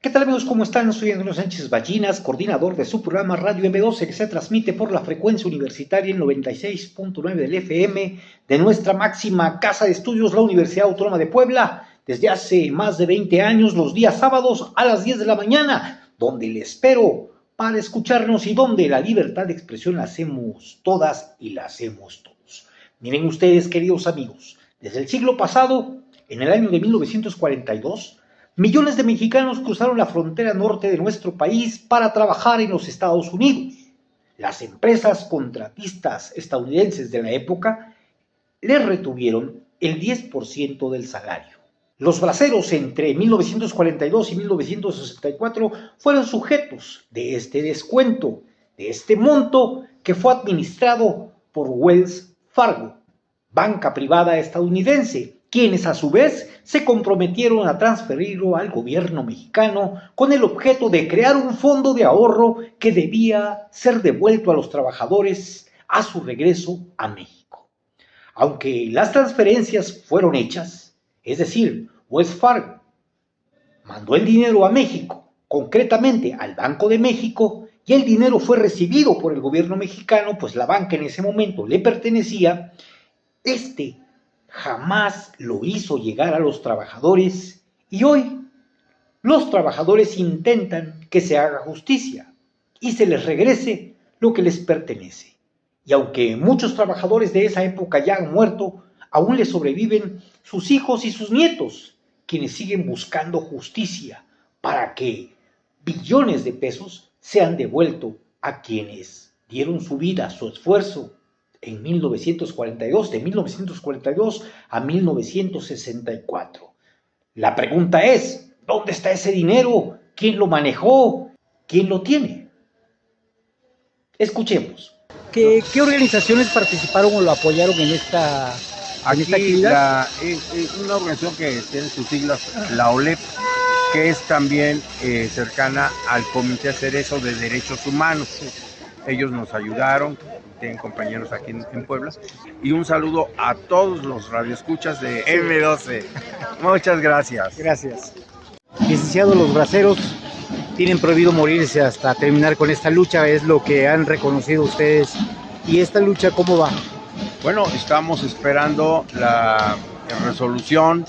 ¿Qué tal amigos? ¿Cómo están? Soy Antonio Sánchez Ballinas, coordinador de su programa Radio M12 que se transmite por la frecuencia universitaria en 96.9 del FM de nuestra máxima casa de estudios, la Universidad Autónoma de Puebla, desde hace más de 20 años, los días sábados a las 10 de la mañana, donde le espero para escucharnos y donde la libertad de expresión la hacemos todas y la hacemos todos. Miren ustedes, queridos amigos, desde el siglo pasado, en el año de 1942, millones de mexicanos cruzaron la frontera norte de nuestro país para trabajar en los Estados Unidos. Las empresas contratistas estadounidenses de la época les retuvieron el 10% del salario. Los braceros entre 1942 y 1964 fueron sujetos de este descuento, de este monto que fue administrado por Wells Fargo, banca privada estadounidense, quienes a su vez se comprometieron a transferirlo al gobierno mexicano con el objeto de crear un fondo de ahorro que debía ser devuelto a los trabajadores a su regreso a México. Aunque las transferencias fueron hechas, es decir, Wells Fargo mandó el dinero a México, concretamente al Banco de México, y el dinero fue recibido por el gobierno mexicano, pues la banca en ese momento le pertenecía. Jamás lo hizo llegar a los trabajadores y hoy los trabajadores intentan que se haga justicia y se les regrese lo que les pertenece. Y aunque muchos trabajadores de esa época ya han muerto, aún les sobreviven sus hijos y sus nietos, quienes siguen buscando justicia para que billones de pesos sean devueltos a quienes dieron su vida, su esfuerzo, en 1942, de 1942 a 1964. La pregunta es, ¿dónde está ese dinero? ¿Quién lo manejó? ¿Quién lo tiene? Escuchemos. ¿Qué organizaciones participaron o lo apoyaron en esta actividad? Una organización que tiene sus siglas, la OLEP, que es también cercana al Comité Cerezo de Derechos Humanos. Ellos nos ayudaron, tienen compañeros aquí en Puebla. Y un saludo a todos los radioescuchas de M12. Muchas gracias. Gracias. Licenciado, los braceros tienen prohibido morirse hasta terminar con esta lucha, es lo que han reconocido ustedes. ¿Y esta lucha cómo va? Bueno, estamos esperando la resolución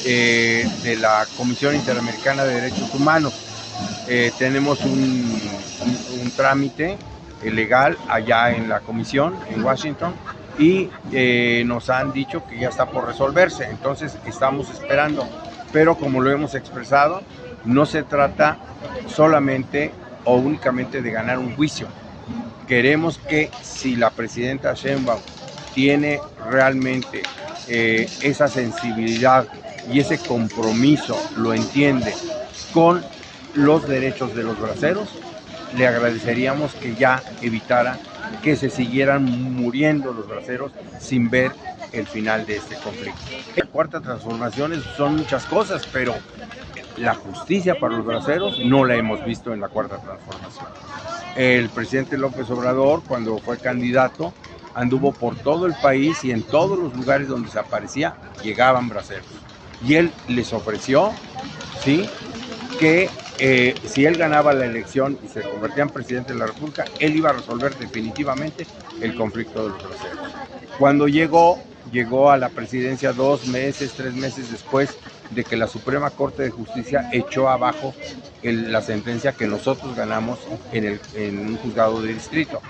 de la Comisión Interamericana de Derechos Humanos. Tenemos un trámite legal allá en la comisión en Washington y nos han dicho que ya está por resolverse, entonces estamos esperando, pero como lo hemos expresado, no se trata solamente o únicamente de ganar un juicio. Queremos que si la presidenta Sheinbaum tiene realmente esa sensibilidad y ese compromiso, lo entiende con los derechos de los braceros, le agradeceríamos que ya evitara que se siguieran muriendo los braceros sin ver el final de este conflicto. La cuarta transformación son muchas cosas, pero la justicia para los braceros no la hemos visto en la cuarta transformación. El presidente López Obrador, cuando fue candidato, anduvo por todo el país y en todos los lugares donde se aparecía llegaban braceros. Y él les ofreció, ¿sí?, que si él ganaba la elección y se convertía en presidente de la República, él iba a resolver definitivamente el conflicto de los braceros. Cuando llegó a la presidencia 2 meses, 3 meses después de que la Suprema Corte de Justicia echó abajo la sentencia que nosotros ganamos en un juzgado de distrito.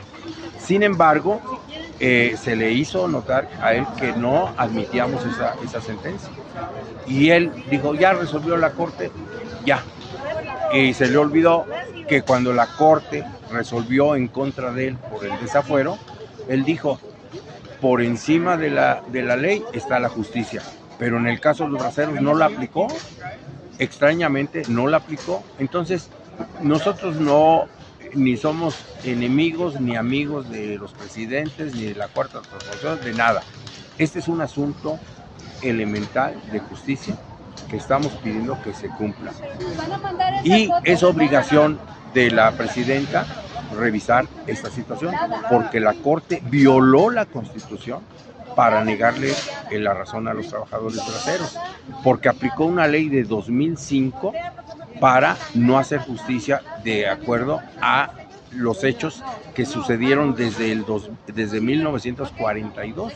Sin embargo, se le hizo notar a él que no admitíamos esa sentencia. Y él dijo, ya resolvió la Corte, ya. Y se le olvidó que cuando la Corte resolvió en contra de él por el desafuero, él dijo, por encima de la ley está la justicia, pero en el caso de los braceros no la aplicó, extrañamente no la aplicó. Entonces nosotros ni somos enemigos ni amigos de los presidentes ni de la cuarta transformación, de nada. Este es un asunto elemental de justicia que estamos pidiendo que se cumpla. Y es obligación de la presidenta revisar esta situación, porque la Corte violó la Constitución para negarle la razón a los trabajadores braceros, porque aplicó una ley de 2005 para no hacer justicia de acuerdo a los hechos que sucedieron desde 1942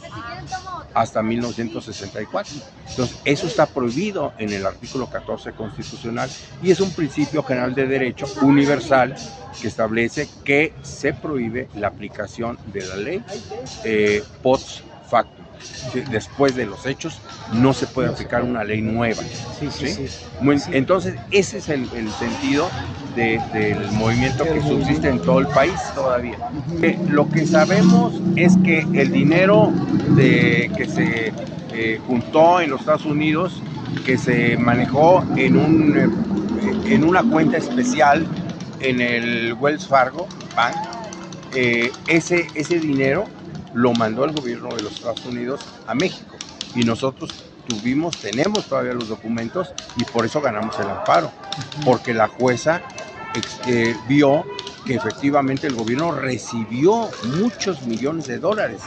hasta 1964. Entonces, eso está prohibido en el artículo 14 constitucional y es un principio general de derecho universal que establece que se prohíbe la aplicación de la ley post factum. Después de los hechos no se puede aplicar una ley nueva. ¿Sí? Entonces ese es el sentido del movimiento que subsiste en todo el país todavía. Lo que sabemos es que el dinero que se juntó en los Estados Unidos, que se manejó en una cuenta especial en el Wells Fargo Bank, ese dinero lo mandó el gobierno de los Estados Unidos a México y nosotros tenemos todavía los documentos y por eso ganamos el amparo, porque la jueza vio que efectivamente el gobierno recibió muchos millones de dólares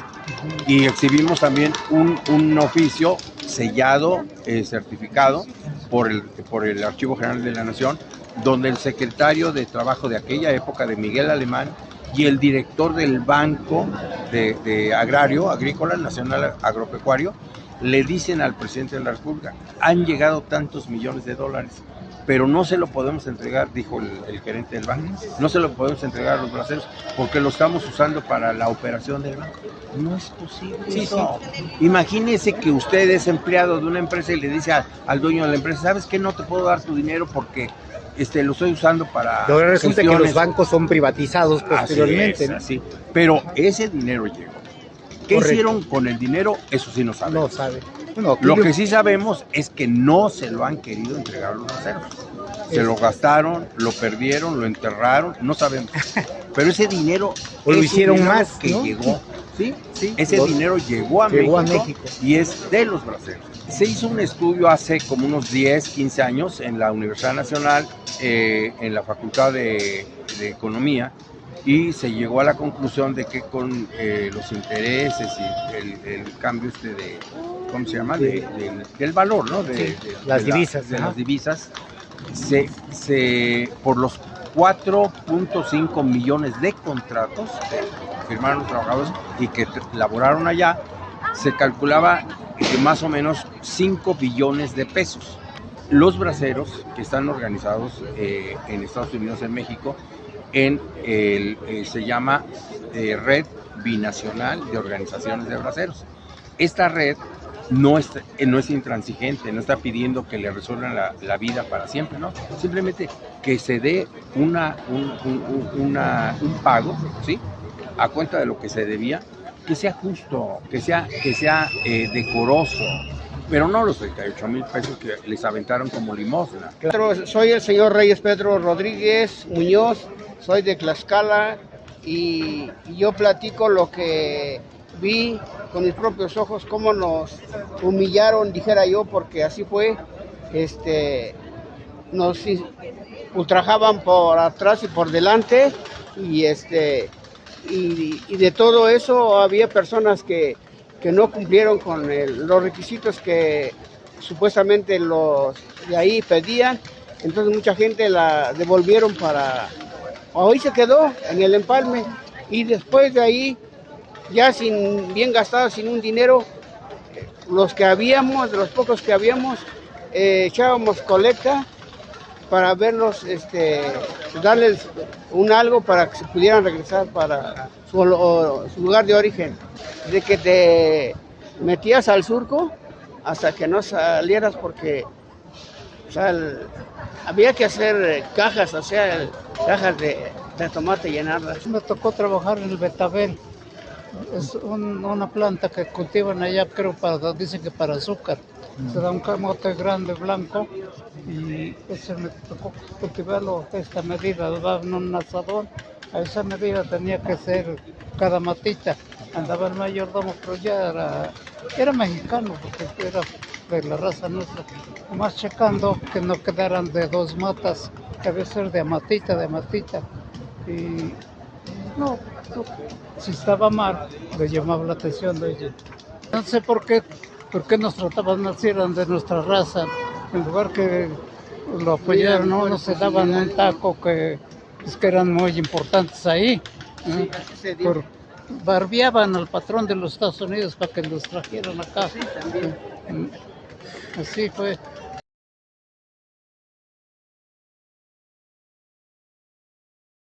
y exhibimos también un oficio sellado, certificado por el Archivo General de la Nación, donde el secretario de Trabajo de aquella época, de Miguel Alemán, y el director del Banco de Agrícola Nacional Agropecuario le dicen al presidente de la República: han llegado tantos millones de dólares, pero no se lo podemos entregar, dijo el gerente del banco, no se lo podemos entregar a los braceros porque lo estamos usando para la operación del banco. No es posible eso. Sí. Imagínese que usted es empleado de una empresa y le dice al dueño de la empresa: ¿sabes qué? No te puedo dar tu dinero porque lo estoy usando para... Ahora resulta que los bancos son privatizados posteriormente. Así. Pero ese dinero llegó. ¿Qué hicieron con el dinero? Eso sí no sabemos. No sabe. Bueno, lo que sí sabemos es que no se lo han querido entregar a los braceros. Se lo gastaron, lo perdieron, lo enterraron, no sabemos. Pero ese dinero... O lo hicieron más, que ¿no? Llegó. Sí, ese dinero llegó a México y es de los braceros. Se hizo un estudio hace como unos 10, 15 años en la Universidad Nacional, en la Facultad de Economía, y se llegó a la conclusión de que con los intereses y el cambio de, ¿cómo se llama? Del valor, ¿no? Las divisas. Las divisas, por los 4.5 millones de contratos que firmaron los trabajadores y que laboraron allá, se calculaba que más o menos 5 billones de pesos. Los braceros, que están organizados en Estados Unidos, en México, se llama Red Binacional de Organizaciones de Braceros. Esta red no es intransigente, no está pidiendo que le resuelvan la vida para siempre, ¿no? Simplemente que se dé un pago, ¿sí?, a cuenta de lo que se debía, que sea justo, que sea decoroso, pero no los 38,000 pesos que les aventaron como limosna. Soy el señor Reyes Pedro Rodríguez Muñoz, soy de Tlaxcala y yo platico lo que vi con mis propios ojos, cómo nos humillaron, dijera yo, porque así fue. Nos ultrajaban por atrás y por delante y de todo eso había personas que no cumplieron con los requisitos que supuestamente los de ahí pedían. Entonces mucha gente la devolvieron ahí se quedó en el empalme y después de ahí, ya bien gastado, sin un dinero, los pocos que habíamos, echábamos colecta para verlos, darles algo para que se pudieran regresar para su lugar de origen. De que te metías al surco hasta que no salieras porque había que hacer cajas, cajas de tomate, llenarlas. Me tocó trabajar en el betabel. Es una planta que cultivan allá, creo, dicen que para azúcar. Se da un camote grande blanco y ese me tocó cultivarlo a esta medida, en un asadón. A esa medida tenía que ser cada matita. Andaba el mayordomo, pero ya era mexicano, porque era de la raza nuestra. Nomás checando que no quedaran de 2 matas, que debe ser de matita. Y no, si estaba mal, le llamaba la atención de ellos. No sé por qué nos trataban así, eran de nuestra raza, en lugar que lo apoyaron, no se daban un taco que, pues, que eran muy importantes ahí. Sí, así se dio. Barbeaban al patrón de los Estados Unidos para que los trajeran acá. Sí, también. Así fue.